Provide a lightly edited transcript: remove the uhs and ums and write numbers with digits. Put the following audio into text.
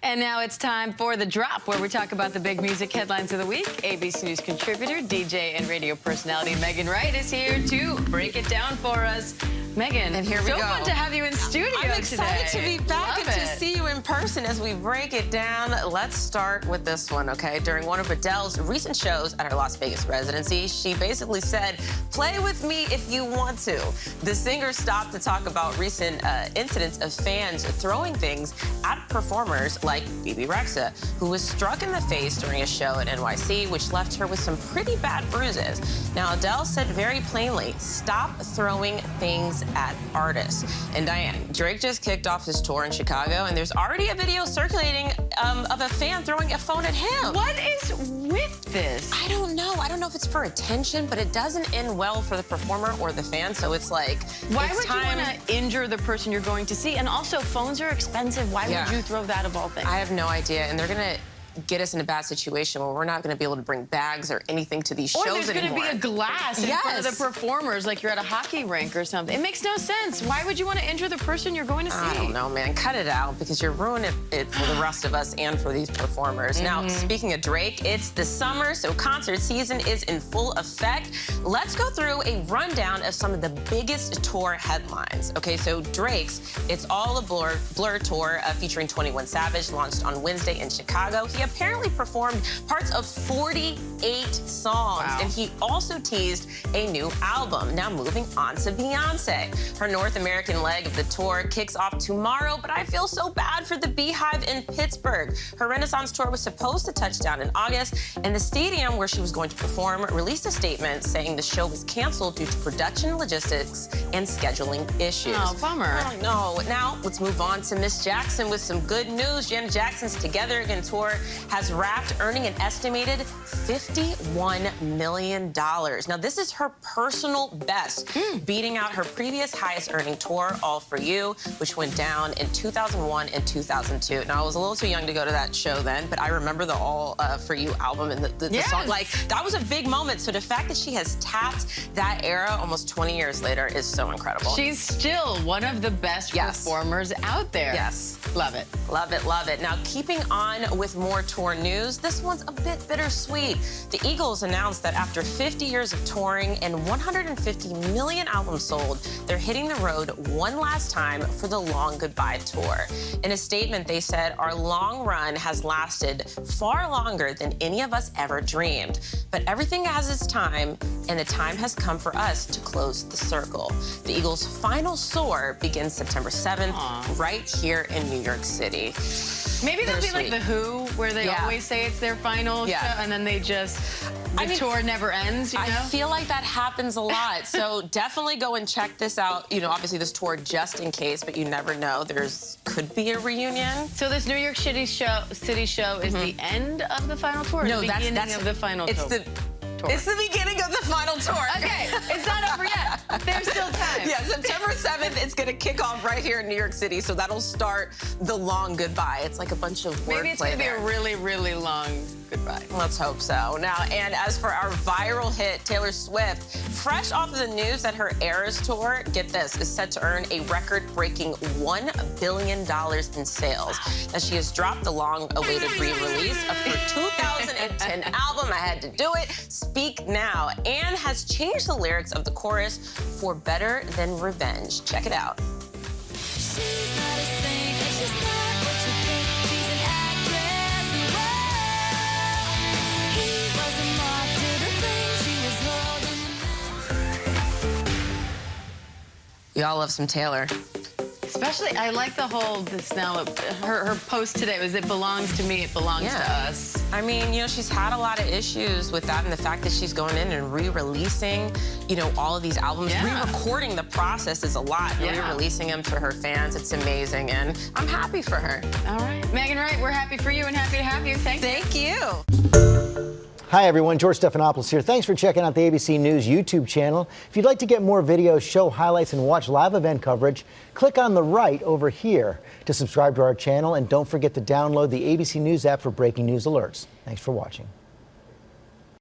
And now it's time for The Drop, where we talk about the big music headlines of the week. ABC News contributor, DJ, and radio personality Megan Wright is here to break it down for us. Megan, and here we go. So fun to have you in studio today. I'm excited to be back Love and it. to see you in person as we break it down. Let's start with this one, okay? During one of Adele's recent shows at her Las Vegas residency, she basically said, "Play with me if you want to." The singer stopped to talk about recent incidents of fans throwing things at performers like BB Rexha, who was struck in the face during a show at NYC, which left her with some pretty bad bruises. Now, Adele said very plainly, stop throwing things at artists. And Diane, Drake just kicked off his tour in Chicago, and there's already a video circulating of a fan throwing a phone at him. What is with this? I don't know. I don't know if it's for attention, but it doesn't end well for the performer or the fan, so it's like, why would you want to injure the person you're going to see? And also, phones are expensive. Why would you throw that of all things? I have no idea, and they're going to get us in a bad situation where we're not going to be able to bring bags or anything to these shows anymore. Or there's going to be a glass in front of the performers like you're at a hockey rink or something. It makes no sense. Why would you want to injure the person you're going to see? I don't know, man. Cut it out because you're ruining it for the rest of us and for these performers. Now, speaking of Drake, it's the summer, so concert season is in full effect. Let's go through a rundown of some of the biggest tour headlines. Okay, so Drake's It's All a Blur tour featuring 21 Savage launched on Wednesday in Chicago. He apparently performed parts of 48 songs, and he also teased a new album. Now moving on to Beyonce. Her North American leg of the tour kicks off tomorrow, but I feel so bad for the Beehive in Pittsburgh. Her Renaissance tour was supposed to touch down in August, and the stadium where she was going to perform released a statement saying the show was canceled due to production logistics and scheduling issues. Oh, bummer. Oh, no. Now, let's move on to Miss Jackson with some good news. Janet Jackson's Together Again tour has wrapped, earning an estimated $51 million. Now, this is her personal best, beating out her previous highest earning tour, All For You, which went down in 2001 and 2002. Now, I was a little too young to go to that show then, but I remember the All For You album and the song. Like, that was a big moment. So the fact that she has tapped that era almost 20 years later is so incredible. She's still one of the best performers out there. Yes. Love it. Love it, love it. Now, keeping on with more tour news, this one's a bit bittersweet. The Eagles announced that after 50 years of touring and 150 million albums sold, they're hitting the road one last time for the Long Goodbye tour. In a statement, they said, "Our long run has lasted far longer than any of us ever dreamed. But everything has its time, and the time has come for us to close the circle." The Eagles' final tour begins September 7th, right here in New York City. Maybe they'll be like The Who, where they always say it's their final show, and then they just, the tour never ends, you know? I feel like that happens a lot. So definitely go and check this out. You know, obviously this tour just in case, but you never know. Could be a reunion. So this New York City show is the end of the final tour? No, the beginning of the final tour? It's the beginning of the final tour. Okay, it's not over yet. There's still time. Yeah, September 7th, it's going to kick off right here in New York City, so that'll start the Long Goodbye. It's like a bunch of wordplay. Maybe it's going to be a really, really long goodbye. Let's hope so. Now, and as for our viral hit, Taylor Swift, fresh off of the news that her Eras tour, get this, is set to earn a record-breaking $1 billion in sales. Now, she has dropped the long-awaited re-release of her 2010 album, I Had to Do It, Speak Now, and has changed the lyrics of the chorus for Better Than Revenge. Check it out. We all love some Taylor. Especially, I like the whole, her post today was, "It belongs to me, it belongs to us." I mean, you know, she's had a lot of issues with that, and the fact that she's going in and re-releasing, you know, all of these albums, re-recording the process is a lot, and re-releasing them to her fans, it's amazing, and I'm happy for her. All right. Megan Wright, we're happy for you and happy to have you. Thank you. Hi, everyone. George Stephanopoulos here. Thanks for checking out the ABC News YouTube channel. If you'd like to get more videos, show highlights, and watch live event coverage, click on the right over here to subscribe to our channel. And don't forget to download the ABC News app for breaking news alerts. Thanks for watching.